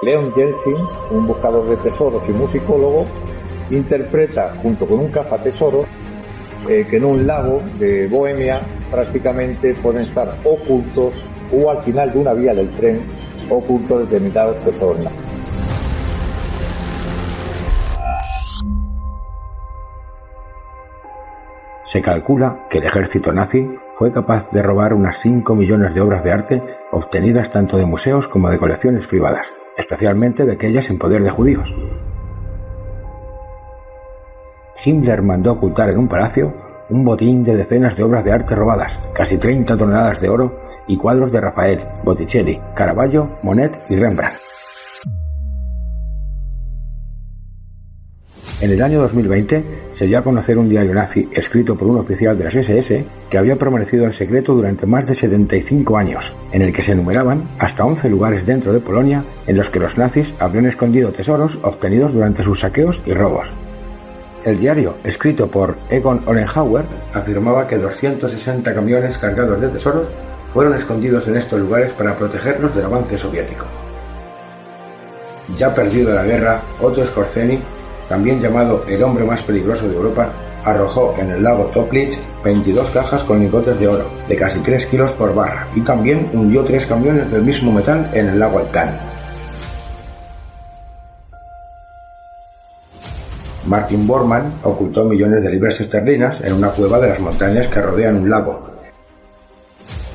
Leon Yeltsin, un buscador de tesoros y musicólogo, interpreta junto con un cazatesoros que en un lago de Bohemia prácticamente pueden estar ocultos, o al final de una vía del tren, ocultos determinados tesoros nazis. Se calcula que el ejército nazi fue capaz de robar unas 5 millones de obras de arte obtenidas tanto de museos como de colecciones privadas, especialmente de aquellas en poder de judíos. Himmler mandó ocultar en un palacio un botín de decenas de obras de arte robadas, casi 30 toneladas de oro y cuadros de Rafael, Botticelli, Caravaggio, Monet y Rembrandt. En el año 2020 se dio a conocer un diario nazi escrito por un oficial de las SS que había permanecido en secreto durante más de 75 años, en el que se enumeraban hasta 11 lugares dentro de Polonia en los que los nazis habrían escondido tesoros obtenidos durante sus saqueos y robos. El diario, escrito por Egon Ollenhauer, afirmaba que 260 camiones cargados de tesoros fueron escondidos en estos lugares para protegerlos del avance soviético. Ya perdido la guerra, Otto Skorzeny, también llamado el hombre más peligroso de Europa, arrojó en el lago Toplitz 22 cajas con lingotes de oro, de casi 3 kilos por barra, y también hundió 3 camiones del mismo metal en el lago Alcan. Martin Bormann ocultó millones de libras esterlinas en una cueva de las montañas que rodean un lago.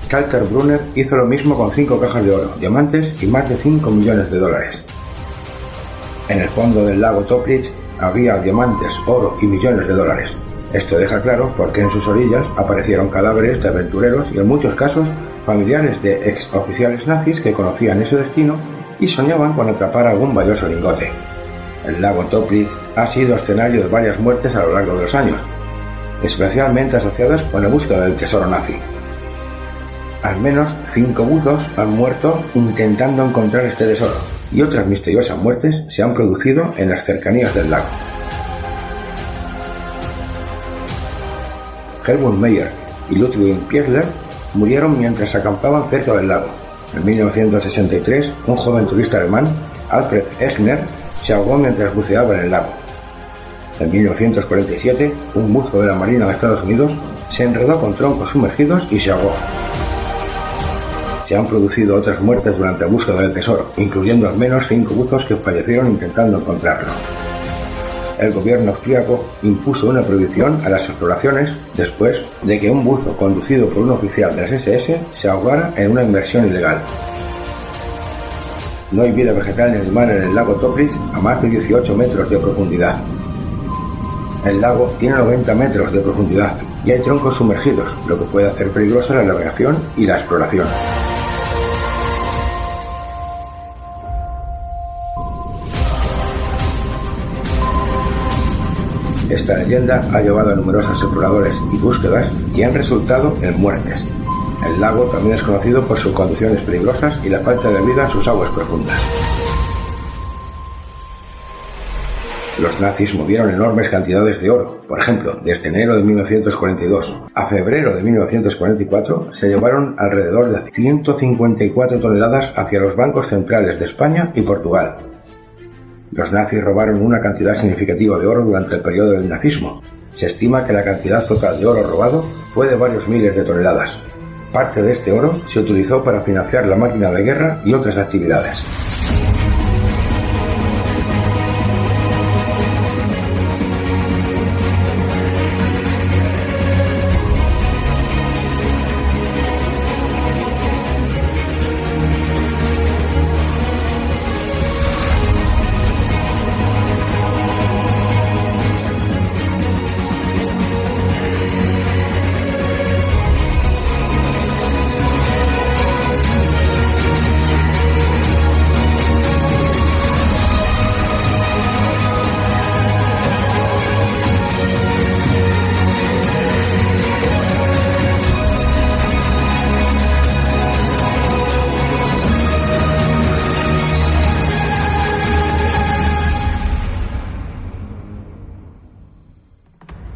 Kaltenbrunner hizo lo mismo con 5 cajas de oro, diamantes y más de 5 millones de dólares. En el fondo del lago Toplitz había diamantes, oro y millones de dólares. Esto deja claro por qué en sus orillas aparecieron cadáveres de aventureros y en muchos casos familiares de ex oficiales nazis que conocían ese destino y soñaban con atrapar algún valioso lingote. El lago Toplitz ha sido escenario de varias muertes a lo largo de los años, especialmente asociadas con la búsqueda del tesoro nazi. Al menos 5 buzos han muerto intentando encontrar este tesoro, y otras misteriosas muertes se han producido en las cercanías del lago. Helmut Meyer y Ludwig Piesler murieron mientras acampaban cerca del lago. En 1963, un joven turista alemán, Alfred Egner, se ahogó mientras buceaba en el lago. En 1947, un buzo de la Marina de Estados Unidos se enredó con troncos sumergidos y se ahogó. Se han producido otras muertes durante la búsqueda del tesoro, incluyendo al menos 5 buzos que fallecieron intentando encontrarlo. El gobierno austríaco impuso una prohibición a las exploraciones después de que un buzo conducido por un oficial de las SS se ahogara en una inmersión ilegal. No hay vida vegetal ni animal en el lago Toplitz a más de 18 metros de profundidad. El lago tiene 90 metros de profundidad y hay troncos sumergidos, lo que puede hacer peligrosa la navegación y la exploración. Esta leyenda ha llevado a numerosos exploradores y búsquedas que han resultado en muertes. El lago también es conocido por sus condiciones peligrosas y la falta de vida en sus aguas profundas. Los nazis movieron enormes cantidades de oro. Por ejemplo, desde enero de 1942 a febrero de 1944 se llevaron alrededor de 154 toneladas hacia los bancos centrales de España y Portugal. Los nazis robaron una cantidad significativa de oro durante el periodo del nazismo. Se estima que la cantidad total de oro robado fue de varios miles de toneladas. Parte de este oro se utilizó para financiar la máquina de guerra y otras actividades.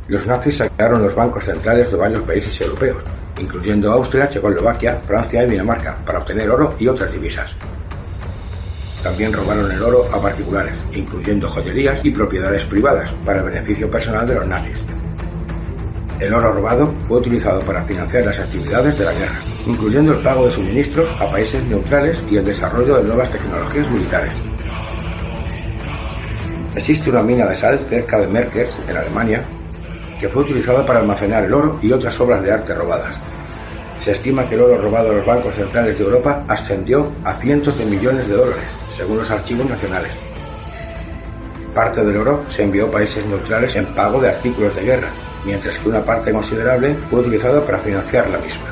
Los nazis saquearon los bancos centrales de varios países europeos, incluyendo Austria, Checoslovaquia, Francia y Dinamarca, para obtener oro y otras divisas. también robaron el oro a particulares, incluyendo joyerías y propiedades privadas, para el beneficio personal de los nazis. El oro robado fue utilizado para financiar las actividades de la guerra, incluyendo el pago de suministros a países neutrales y el desarrollo de nuevas tecnologías militares. Existe una mina de sal cerca de Merkers, en Alemania, que fue utilizada para almacenar el oro y otras obras de arte robadas. Se estima que el oro robado a los bancos centrales de Europa ascendió a cientos de millones de dólares, según los archivos nacionales. Parte del oro se envió a países neutrales en pago de artículos de guerra, mientras que una parte considerable fue utilizada para financiar la misma.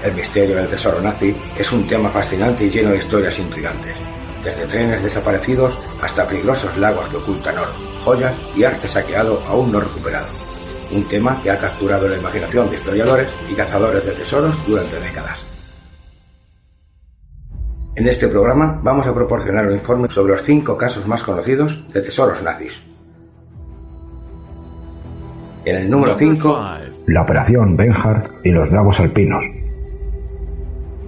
El misterio del tesoro nazi es un tema fascinante y lleno de historias intrigantes, desde trenes desaparecidos hasta peligrosos lagos que ocultan oro, joyas y arte saqueado aún no recuperado. Un tema que ha capturado la imaginación de historiadores y cazadores de tesoros durante décadas. En este programa vamos a proporcionar un informe sobre los 5 casos más conocidos de tesoros nazis. En el número 5, la Operación Bernhard y los lagos alpinos.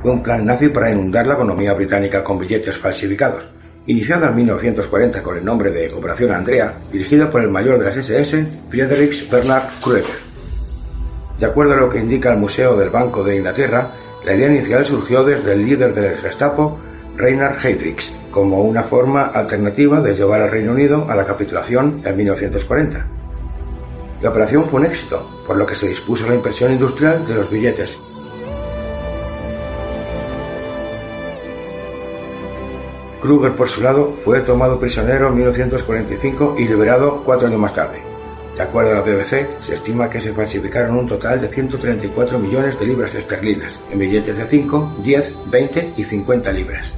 Fue un plan nazi para inundar la economía británica con billetes falsificados, iniciada en 1940 con el nombre de Operación Andrea, dirigida por el mayor de las SS, Friedrich Bernhard Krüger. De acuerdo a lo que indica el Museo del Banco de Inglaterra, la idea inicial surgió desde el líder del Gestapo, Reinhard Heydrich, como una forma alternativa de llevar al Reino Unido a la capitulación en 1940. La operación fue un éxito, por lo que se dispuso la impresión industrial de los billetes. Krüger, por su lado, fue tomado prisionero en 1945 y liberado 4 años más tarde. De acuerdo a la BBC, se estima que se falsificaron un total de 134 millones de libras esterlinas, en billetes de 5, 10, 20 y 50 libras.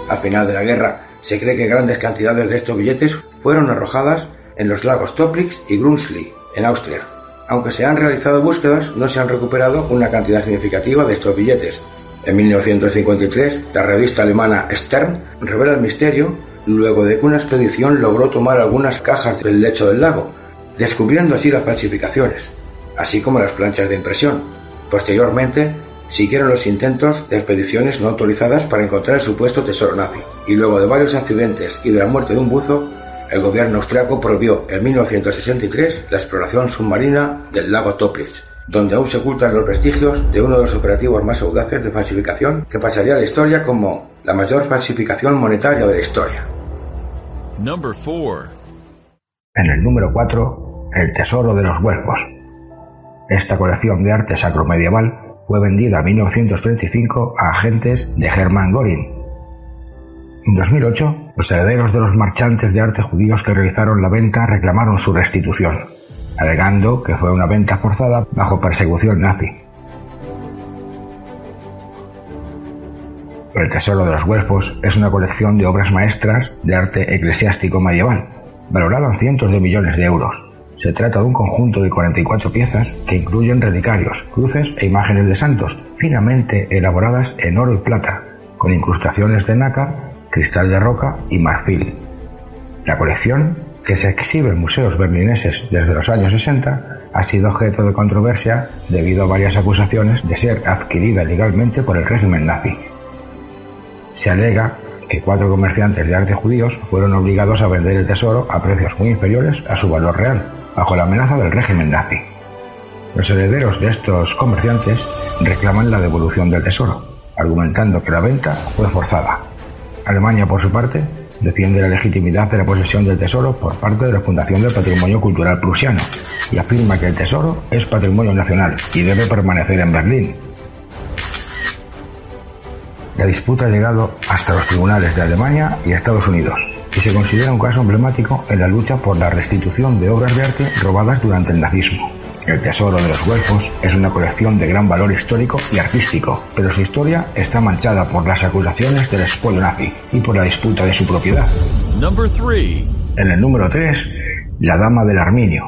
Al final de la guerra, se cree que grandes cantidades de estos billetes fueron arrojadas en los lagos Toplitz y Grunzli, en Austria. Aunque se han realizado búsquedas, no se han recuperado una cantidad significativa de estos billetes. En 1953, la revista alemana Stern revela el misterio luego de que una expedición logró tomar algunas cajas del lecho del lago, descubriendo así las falsificaciones, así como las planchas de impresión. Posteriormente, siguieron los intentos de expediciones no autorizadas para encontrar el supuesto tesoro nazi, y luego de varios accidentes y de la muerte de un buzo, el gobierno austriaco prohibió en 1963 la exploración submarina del lago Toplitz, donde aún se ocultan los vestigios de uno de los operativos más audaces de falsificación que pasaría a la historia como la mayor falsificación monetaria de la historia. En el número 4, el tesoro de los Güelfos. Esta colección de arte sacro-medieval fue vendida en 1935 a agentes de Hermann Göring. En 2008, los herederos de los marchantes de arte judíos que realizaron la venta reclamaron su restitución, alegando que fue una venta forzada bajo persecución nazi. El Tesoro de los Güelfos es una colección de obras maestras de arte eclesiástico medieval, valorada en cientos de millones de euros. Se trata de un conjunto de 44 piezas que incluyen relicarios, cruces e imágenes de santos, finamente elaboradas en oro y plata, con incrustaciones de nácar, cristal de roca y marfil. La colección, que se exhibe en museos berlineses desde los años 60, ha sido objeto de controversia debido a varias acusaciones de ser adquirida ilegalmente por el régimen nazi. Se alega que 4 comerciantes de arte judíos fueron obligados a vender el tesoro a precios muy inferiores a su valor real, bajo la amenaza del régimen nazi. Los herederos de estos comerciantes reclaman la devolución del tesoro, argumentando que la venta fue forzada. Alemania, por su parte, defiende la legitimidad de la posesión del tesoro por parte de la Fundación del Patrimonio Cultural Prusiano y afirma que el tesoro es patrimonio nacional y debe permanecer en Berlín. La disputa ha llegado hasta los tribunales de Alemania y Estados Unidos y se considera un caso emblemático en la lucha por la restitución de obras de arte robadas durante el nazismo. El Tesoro de los Güelfos es una colección de gran valor histórico y artístico, pero su historia está manchada por las acusaciones del expolio nazi y por la disputa de su propiedad. En el número 3, La Dama del Arminio.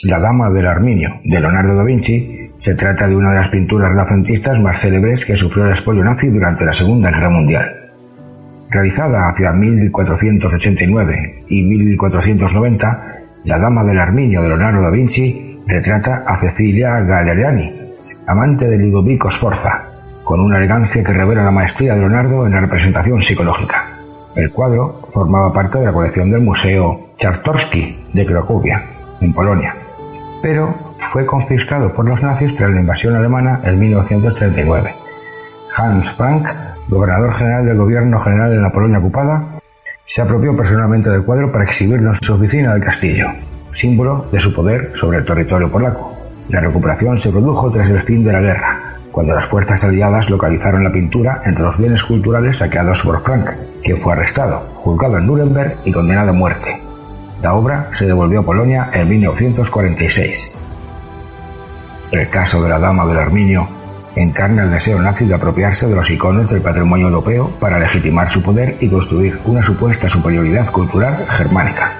La Dama del Arminio, de Leonardo da Vinci, se trata de una de las pinturas renacentistas más célebres que sufrió el expolio nazi durante la Segunda Guerra Mundial. Realizada hacia 1489 y 1490, La Dama del Arminio de Leonardo da Vinci retrata a Cecilia Galeriani, amante de Ludovico Sforza, con una elegancia que revela la maestría de Leonardo en la representación psicológica. El cuadro formaba parte de la colección del Museo Czartoryski de Cracovia, en Polonia, pero fue confiscado por los nazis tras la invasión alemana en 1939. Hans Frank, gobernador general del gobierno general en la Polonia ocupada, se apropió personalmente del cuadro para exhibirlo en su oficina del castillo, símbolo de su poder sobre el territorio polaco. La recuperación se produjo tras el fin de la guerra, cuando las fuerzas aliadas localizaron la pintura entre los bienes culturales saqueados por Frank, quien fue arrestado, juzgado en Nuremberg y condenado a muerte. La obra se devolvió a Polonia en 1946. El caso de la Dama del Arminio encarna el deseo nazi de apropiarse de los iconos del patrimonio europeo para legitimar su poder y construir una supuesta superioridad cultural germánica.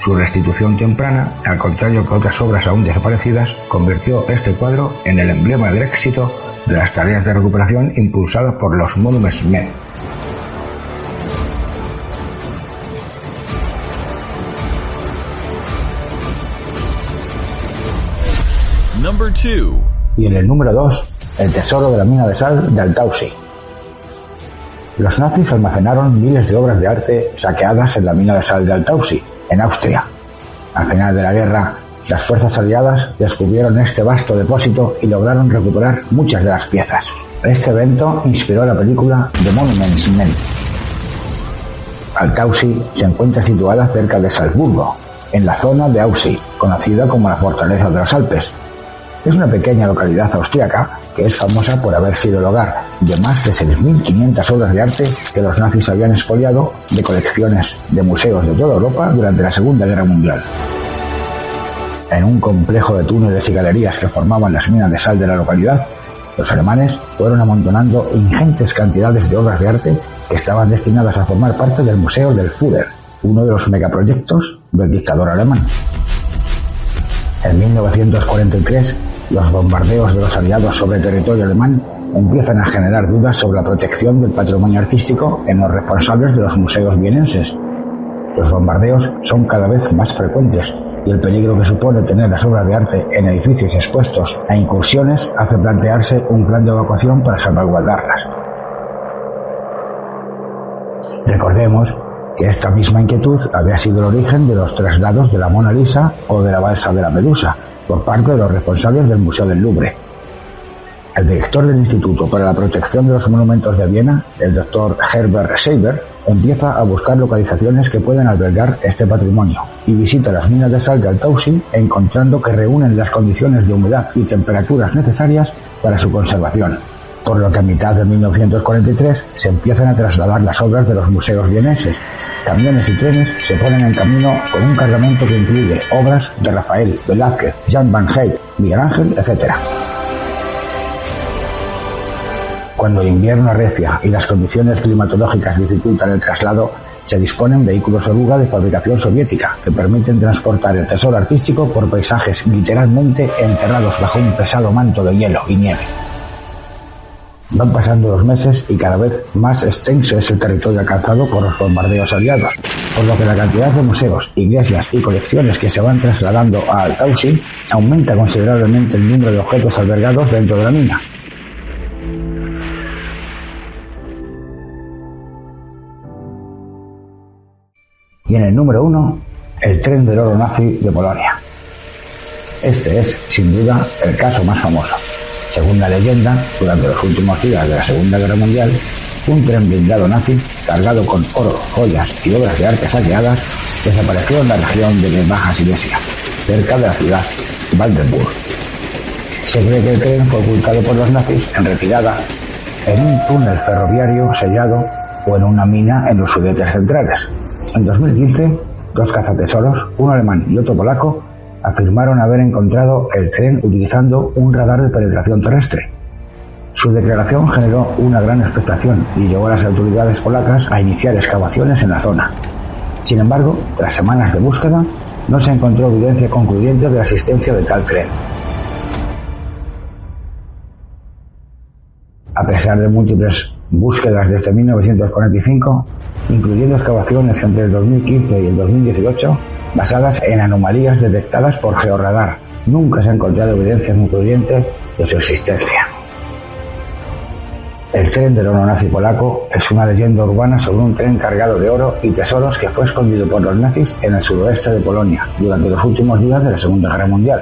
Su restitución temprana, al contrario que otras obras aún desaparecidas, convirtió este cuadro en el emblema del éxito de las tareas de recuperación impulsadas por los Monuments Men. Number 2. Y en el número 2, el tesoro de la mina de sal de Altausi. Los nazis almacenaron miles de obras de arte saqueadas en la mina de sal de Altausi, en Austria. Al final de la guerra, las fuerzas aliadas descubrieron este vasto depósito y lograron recuperar muchas de las piezas. Este evento inspiró la película The Monuments Men. Altausi se encuentra situada cerca de Salzburgo, en la zona de Aussee, conocida como la Fortaleza de los Alpes. Es una pequeña localidad austríaca que es famosa por haber sido el hogar de más de 6.500 obras de arte que los nazis habían expoliado de colecciones de museos de toda Europa durante la Segunda Guerra Mundial. En un complejo de túneles y galerías que formaban las minas de sal de la localidad, los alemanes fueron amontonando ingentes cantidades de obras de arte que estaban destinadas a formar parte del Museo del Führer, uno de los megaproyectos del dictador alemán. En 1943, los bombardeos de los aliados sobre el territorio alemán empiezan a generar dudas sobre la protección del patrimonio artístico en los responsables de los museos vienenses. Los bombardeos son cada vez más frecuentes y el peligro que supone tener las obras de arte en edificios expuestos a incursiones hace plantearse un plan de evacuación para salvaguardarlas. Recordemos que esta misma inquietud había sido el origen de los traslados de la Mona Lisa o de la balsa de la Medusa por parte de los responsables del Museo del Louvre. El director del Instituto para la Protección de los Monumentos de Viena, el Dr. Herbert Seiber, empieza a buscar localizaciones que puedan albergar este patrimonio y visita las minas de sal de Altausi, encontrando que reúnen las condiciones de humedad y temperaturas necesarias para su conservación, por lo que a mitad de 1943 se empiezan a trasladar las obras de los museos vieneses. Camiones y trenes se ponen en camino con un cargamento que incluye obras de Rafael, Velázquez, Jan van Eyck, Miguel Ángel, etc. Cuando el invierno arrecia y las condiciones climatológicas dificultan el traslado, se disponen vehículos oruga de fabricación soviética que permiten transportar el tesoro artístico por paisajes literalmente enterrados bajo un pesado manto de hielo y nieve. Van pasando los meses y cada vez más extenso es el territorio alcanzado por los bombardeos aliados, por lo que la cantidad de museos, iglesias y colecciones que se van trasladando a Altausi aumenta considerablemente el número de objetos albergados dentro de la mina. Y en el número 1, el tren del oro nazi de Polonia. Este es, sin duda, el caso más famoso. Según la leyenda, durante los últimos días de la Segunda Guerra Mundial, un tren blindado nazi, cargado con oro, joyas y obras de arte saqueadas, desapareció en la región de Baja Silesia, cerca de la ciudad Waldenburg. Se cree que el tren fue ocultado por los nazis en retirada, en un túnel ferroviario sellado o en una mina en los Sudetes centrales. En 2015, dos cazatesoros, uno alemán y otro polaco, afirmaron haber encontrado el tren utilizando un radar de penetración terrestre. Su declaración generó una gran expectación y llevó a las autoridades polacas a iniciar excavaciones en la zona. Sin embargo, tras semanas de búsqueda, no se encontró evidencia concluyente de la existencia de tal tren. A pesar de múltiples búsquedas desde 1945, incluyendo excavaciones entre el 2015 y el 2018, basadas en anomalías detectadas por georradar. Nunca se han encontrado evidencias concluyentes de su existencia. El tren del oro nazi polaco es una leyenda urbana sobre un tren cargado de oro y tesoros que fue escondido por los nazis en el suroeste de Polonia durante los últimos días de la Segunda Guerra Mundial.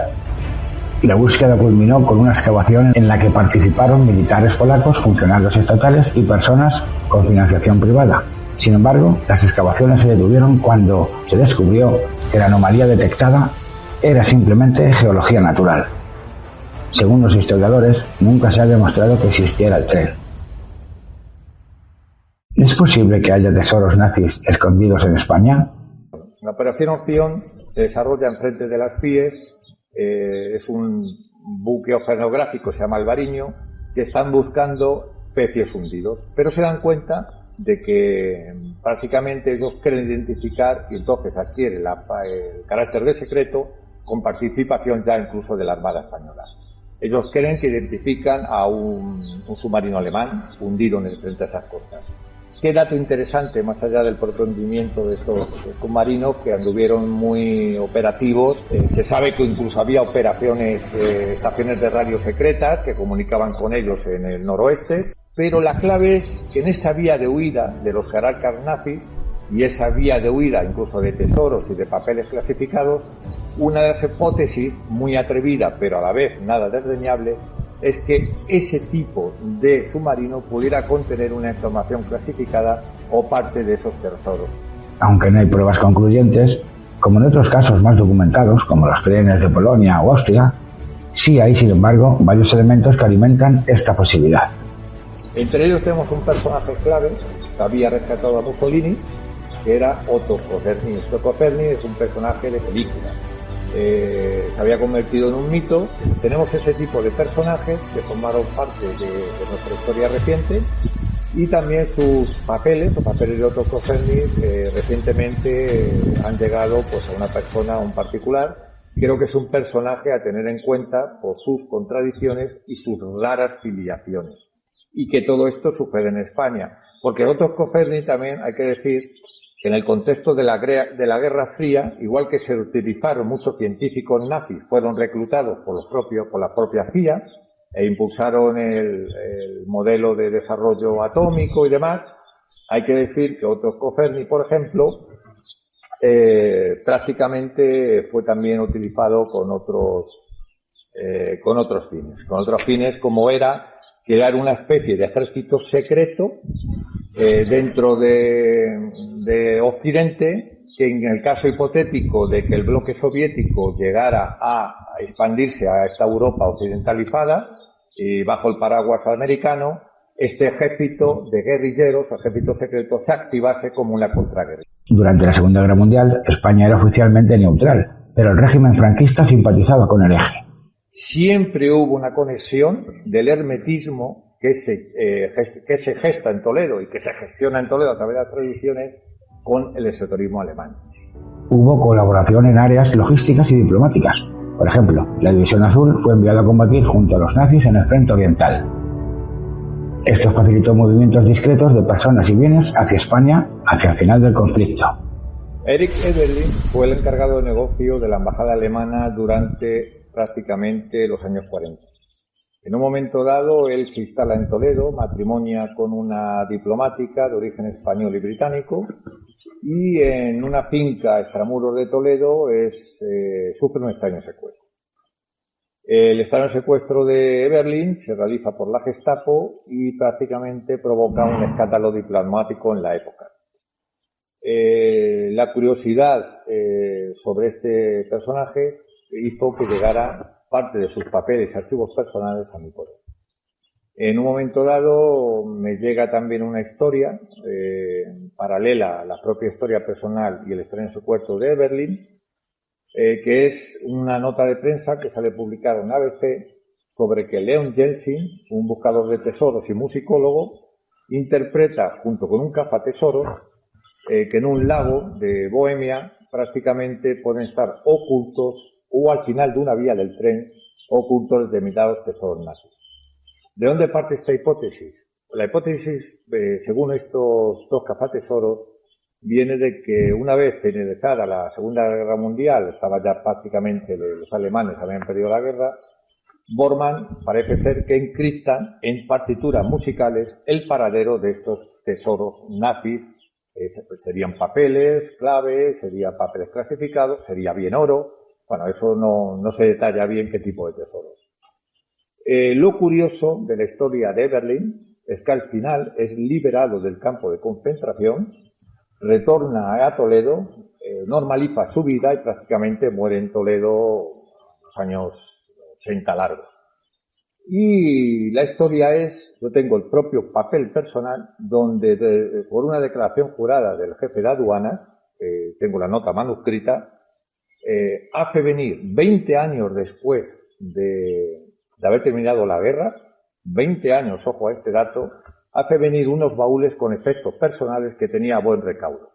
La búsqueda culminó con una excavación en la que participaron militares polacos, funcionarios estatales y personas con financiación privada. Sin embargo, las excavaciones se detuvieron cuando se descubrió que la anomalía detectada era simplemente geología natural. Según los historiadores, nunca se ha demostrado que existiera el tren. ¿Es posible que haya tesoros nazis escondidos en España? La operación Opción se desarrolla enfrente de las FIES, es un buque oceanográfico, se llama Albariño, que están buscando pecios hundidos, pero se dan cuenta de que prácticamente ellos quieren identificar y entonces adquiere el carácter de secreto con participación ya incluso de la Armada Española. Ellos creen que identifican a un submarino alemán hundido frente a esas costas. Qué dato interesante, más allá del propio hundimiento de estos submarinos que anduvieron muy operativos. Se sabe que incluso había operaciones, estaciones de radio secretas que comunicaban con ellos en el noroeste, pero la clave es que en esa vía de huida de los jerarcas nazis y esa vía de huida incluso de tesoros y de papeles clasificados, una de las hipótesis muy atrevida pero a la vez nada desdeñable es que ese tipo de submarino pudiera contener una información clasificada o parte de esos tesoros. Aunque no hay pruebas concluyentes, como en otros casos más documentados, como los trenes de Polonia o Austria, sí hay, sin embargo, varios elementos que alimentan esta posibilidad. Entre ellos tenemos un personaje clave que había rescatado a Mussolini, que era Otto Koferny. Otto Koferny es un personaje de película. Se había convertido en un mito. Tenemos ese tipo de personajes que formaron parte de nuestra historia reciente y también sus papeles, los papeles de Otto Koferny, recientemente han llegado pues a una persona, a un particular. Creo que es un personaje a tener en cuenta por sus contradicciones y sus raras filiaciones. Y que todo esto sucede en España. Porque Otto Koferny también hay que decir que en el contexto de la Guerra Fría, igual que se utilizaron muchos científicos nazis, fueron reclutados por la propia CIA e impulsaron el modelo de desarrollo atómico y demás, hay que decir que Otto Koferny, por ejemplo, prácticamente fue también utilizado con otros fines, como era crear una especie de ejército secreto dentro de Occidente, que en el caso hipotético de que el bloque soviético llegara a expandirse a esta Europa occidentalizada y bajo el paraguas americano, este ejército de guerrilleros, ejército secreto, se activase como una contraguerra. Durante la Segunda Guerra Mundial, España era oficialmente neutral, pero el régimen franquista simpatizaba con el eje. Siempre hubo una conexión del hermetismo que se gesta en Toledo y que se gestiona en Toledo a través de las tradiciones con el esoterismo alemán. Hubo colaboración en áreas logísticas y diplomáticas. Por ejemplo, la División Azul fue enviada a combatir junto a los nazis en el frente oriental. Esto facilitó movimientos discretos de personas y bienes hacia España hacia el final del conflicto. Erich Eberlin fue el encargado de negocio de la embajada alemana durante prácticamente los años 40. En un momento dado, él se instala en Toledo, matrimonia con una diplomática de origen español y británico, y en una finca extramuros de Toledo sufre un extraño secuestro. El extraño secuestro de Eberlin se realiza por la Gestapo y prácticamente provoca un escándalo diplomático en la época. La curiosidad sobre este personaje hizo que llegara parte de sus papeles y archivos personales a mi poder. En un momento dado me llega también una historia paralela a la propia historia personal y el extraño secuestro de Eberlin, que es una nota de prensa que sale publicada en ABC sobre que Leon Yeltsin, un buscador de tesoros y musicólogo, interpreta junto con un cazatesoros que en un lago de Bohemia prácticamente pueden estar ocultos o al final de una vía del tren ocultos determinados tesoros nazis. ¿De dónde parte esta hipótesis? La hipótesis, según estos dos cazatesoros, viene de que una vez finalizada la Segunda Guerra Mundial, estaba ya prácticamente, los alemanes habían perdido la guerra, Bormann parece ser que encripta en partituras musicales el paradero de estos tesoros nazis. Serían papeles, claves, serían papeles clasificados, sería bien oro. Bueno, eso no se detalla bien qué tipo de tesoros. Lo curioso de la historia de Eberlin es que al final es liberado del campo de concentración, retorna a Toledo, normaliza su vida y prácticamente muere en Toledo en los años 80 largos. Y la historia es, yo tengo el propio papel personal donde por una declaración jurada del jefe de aduanas, tengo la nota manuscrita, hace venir 20 años después de haber terminado la guerra, 20 años, ojo a este dato, hace venir unos baúles con efectos personales que tenía buen recaudo.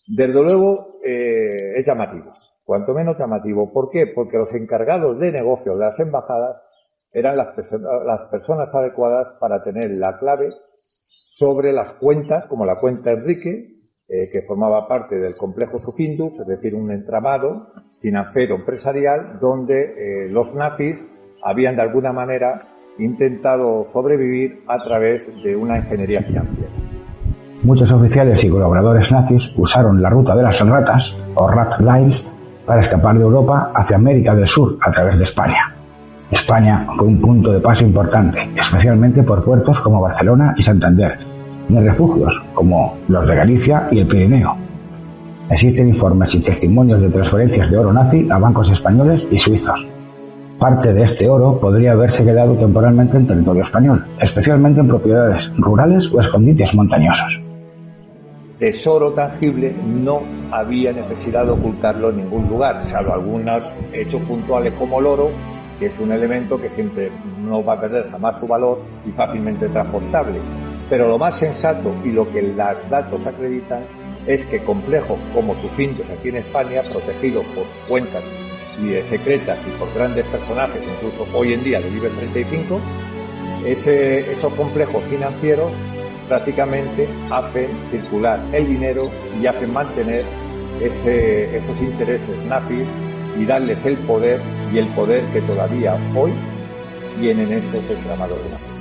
Desde luego es llamativo, cuanto menos llamativo. ¿Por qué? Porque los encargados de negocios de las embajadas eran las personas adecuadas para tener la clave sobre las cuentas, como la cuenta Enrique, que formaba parte del complejo Sufindus, es decir, un entramado financiero empresarial donde los nazis habían de alguna manera intentado sobrevivir a través de una ingeniería financiera. Muchos oficiales y colaboradores nazis usaron la ruta de las ratas, o Rat Lines, para escapar de Europa hacia América del Sur a través de España. España fue un punto de paso importante, especialmente por puertos como Barcelona y Santander, y en refugios como los de Galicia y el Pirineo. Existen informes y testimonios de transferencias de oro nazi a bancos españoles y suizos. Parte de este oro podría haberse quedado temporalmente en territorio español, especialmente en propiedades rurales o escondites montañosos. Tesoro tangible no había necesidad de ocultarlo en ningún lugar, salvo algunos hechos puntuales como el oro, que es un elemento que siempre no va a perder jamás su valor y fácilmente transportable. Pero lo más sensato y lo que los datos acreditan es que complejos como Sufindus aquí en España, protegidos por cuentas secretas y por grandes personajes, incluso hoy en día del IBEX 35, esos complejos financieros prácticamente hacen circular el dinero y hacen mantener esos intereses nazis y darles el poder que todavía hoy tienen esos entramados de nazis.